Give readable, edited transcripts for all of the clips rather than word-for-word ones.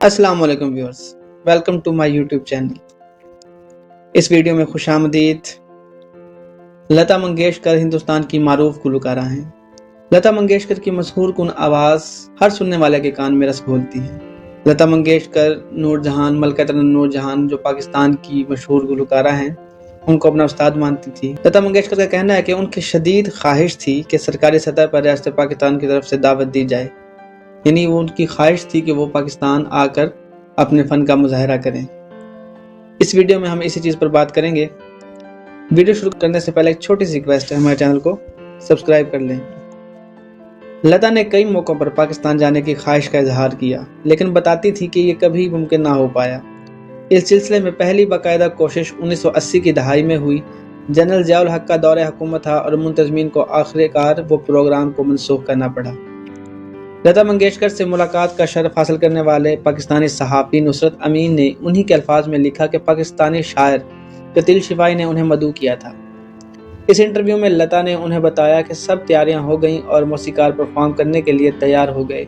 अस्सलाम वालेकुम viewers, welcome to my YouTube channel. इस वीडियो में खुशामदीद। लता मंगेशकर हिंदुस्तान की मारूफ गुलकारा हैं। लता मंगेशकर की मशहूर कुन आवाज़ हर सुनने वाले के कान में रस घोलती है। लता मंगेशकर नूरजहान, मलका तरन्नुम नूरजहान जो पाकिस्तान की मशहूर गुलकारा हैं, उनको अपना उस्ताद मानती थी। लता मंगेशकर का कहना है कि उनकी शदीद ख्वाहिश थी कि सरकारी सतह पर रियासत पाकिस्तान की तरफ से दावत दी जाए, यानी वो उनकी ख्वाहिश थी कि वो पाकिस्तान आकर अपने फ़न का मुजाहरा करें। इस वीडियो में हम इसी चीज़ पर बात करेंगे। वीडियो शुरू करने से पहले एक छोटी सी रिक्वेस्ट है, हमारे चैनल को सब्सक्राइब कर लें। लता ने कई मौक़ों पर पाकिस्तान जाने की ख्वाहिश का इजहार किया, लेकिन बताती थी कि ये कभी मुमकिन ना हो पाया। इस सिलसिले में पहली बाकायदा कोशिश 1980 की दहाई में हुई। जनरल ज़िया उल हक का दौरे हुकूमत था और मुंतज़मीन को आखिरकार वो प्रोग्राम को मनसूख करना पड़ा। लता मंगेशकर से मुलाकात का शर्फ हासिल करने वाले पाकिस्तानी सहाफ़ी नुसरत अमीन ने उन्हीं के अल्फाज में लिखा कि पाकिस्तानी शायर कतील शिफाई ने उन्हें मदऊ किया था। इस इंटरव्यू में लता ने उन्हें बताया कि सब तैयारियां हो गईं और मौसीकार परफॉर्म करने के लिए तैयार हो गए।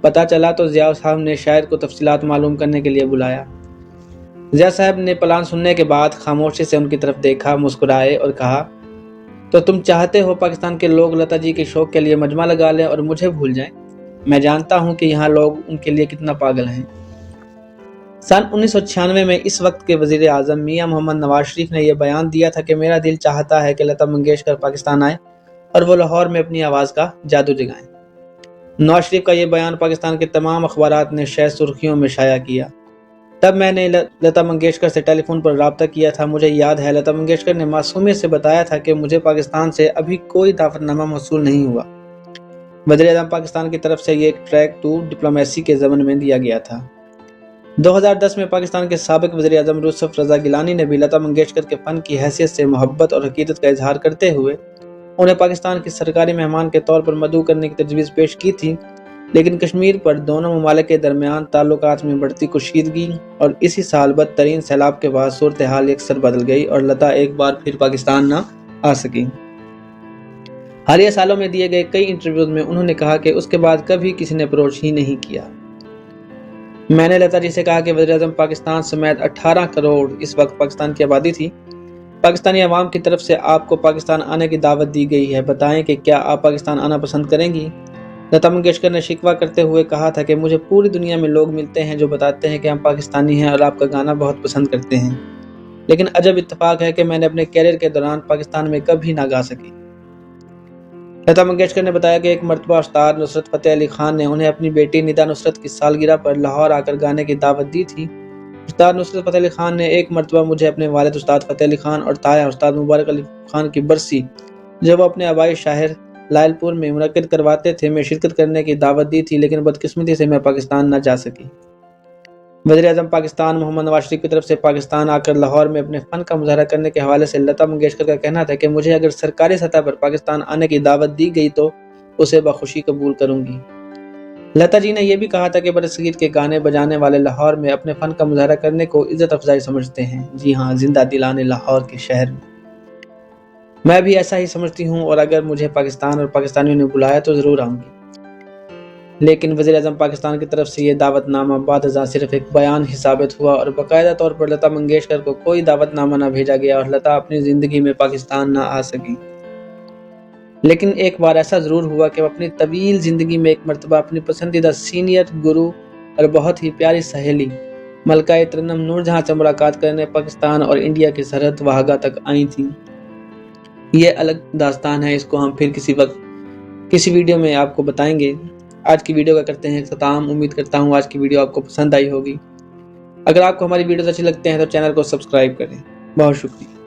पता चला तो ज़िया साहब ने शायर को तफसीलात मालूम करने के लिए बुलाया। ज़िया साहब ने प्लान सुनने के बाद खामोशी से उनकी तरफ देखा, मुस्कुराए और कहा, तो तुम चाहते हो पाकिस्तान के लोग लता जी के शौक के लिए मजमा लगा लें और मुझे भूल जाएं? मैं जानता हूं कि यहाँ लोग उनके लिए कितना पागल हैं। सन 1996 में इस वक्त के वजीर आज़म मियां मोहम्मद नवाज शरीफ ने यह बयान दिया था कि मेरा दिल चाहता है कि लता मंगेशकर पाकिस्तान आए और वो लाहौर में अपनी आवाज़ का जादू जगाएं। नवाज शरीफ का यह बयान पाकिस्तान के तमाम अखबारात ने शायद सुर्खियों में शाया किया। तब मैंने लता मंगेशकर से टेलीफोन पर रब्ता किया था। मुझे याद है लता मंगेशकर ने मासूमियत से बताया था कि मुझे पाकिस्तान से अभी कोई दावतनामा मौसूल नहीं हुआ। वज़ीर-ए-आज़म पाकिस्तान की तरफ से ये एक ट्रैक टू डिप्लोमेसी के ज़मन में दिया गया था। 2010 में पाकिस्तान के साबिक वज़ीर-ए-आज़म यूसुफ रज़ा गिलानी ने भी लता मंगेशकर के फ़न की हैसियत से मोहब्बत और हकीकत का इजहार करते हुए उन्हें पाकिस्तान की सरकारी मेहमान के तौर पर मदऊ करने की तजवीज़ पेश की थी, लेकिन कश्मीर पर दोनों ममालिक के दरमियान ताल्लुकात में बढ़ती कुशीदगी और इसी साल बदतरीन सैलाब के बाद सूरत हाल यकसर बदल गई और लता एक बार फिर पाकिस्तान न आ सकी। हालिया सालों में दिए गए कई इंटरव्यूज में उन्होंने कहा कि उसके बाद कभी किसी ने अप्रोच ही नहीं किया। मैंने लता जी से कहा कि वज़ीर-ए-आज़म पाकिस्तान समेत 18 करोड़ इस वक्त पाकिस्तान की आबादी थी। पाकिस्तानी अवाम की तरफ से आपको पाकिस्तान आने की दावत दी गई है, बताएं कि क्या आप पाकिस्तान आना पसंद करेंगी? लता मंगेशकर ने शिकवा करते हुए कहा था कि मुझे पूरी दुनिया में लोग मिलते हैं जो बताते हैं कि हम पाकिस्तानी हैं और आपका गाना बहुत पसंद करते हैं, लेकिन अजब इत्तेफाक है कि मैंने अपने कैरियर के दौरान पाकिस्तान में कभी ना गा सकी। लता मंगेशकर ने बताया कि एक मरतबा उस्ताद नुसरत फ़तेह अली खान ने उन्हें अपनी बेटी निदा नुसरत की सालगिरह पर लाहौर आकर गाने की दावत दी थी। उस्ताद नुसरत फ़तेह अली खान ने एक मरतबा मुझे अपने वालिद उस्ताद फ़तेह अली खान और ताया उस्ताद मुबारक अली खान की बरसी जब वो अपने आबाई शहर लायलपुर में मुनक्किद करवाते थे, में शिरकत करने की दावत दी थी, लेकिन बदकिस्मती से मैं पाकिस्तान न जा सकी। वज़ीर-ए-आज़म पाकिस्तान मोहम्मद नवाज शरीफ की तरफ से पाकिस्तान आकर लाहौर में अपने फ़न का मुजाहरा करने के हवाले से लता मंगेशकर का कहना था कि मुझे अगर सरकारी सतह पर पाकिस्तान आने की दावत दी गई तो उसे बखुशी कबूल करूंगी। लता जी ने यह भी कहा था कि बरसगीर के गाने बजाने वाले लाहौर में अपने फ़न का मुजाहरा करने को इज़्ज़त अफजाई समझते हैं। जी हाँ, जिंदा दिलाने लाहौर के शहर में। मैं भी ऐसा ही समझती हूँ और अगर मुझे पाकिस्तान और पाकिस्तानियों ने बुलाया तो ज़रूर आऊँगी। लेकिन वज़ीर-ए-आज़म पाकिस्तान की तरफ से ये दावतनामा बादअज़ां सिर्फ एक बयान ही साबित हुआ और बाकायदा तौर पर लता मंगेशकर को कोई दावतनामा न भेजा गया और लता अपनी ज़िंदगी में पाकिस्तान न आ सकी। लेकिन एक बार ऐसा ज़रूर हुआ कि अपनी तवील ज़िंदगी में एक मरतबा अपनी पसंदीदा सीनियर गुरु और बहुत ही प्यारी सहेली मलका तरन्नुम नूरजहां से मुलाकात करने पाकिस्तान और इंडिया की सरहद वाहगा तक आई थी। ये अलग दास्तान है, इसको हम फिर किसी वक्त किसी वीडियो में आपको बताएंगे। आज की वीडियो का करते हैं इख्तिताम। उम्मीद करता हूँ आज की वीडियो आपको पसंद आई होगी। अगर आपको हमारी वीडियोस अच्छी लगते हैं तो चैनल को सब्सक्राइब करें। बहुत शुक्रिया।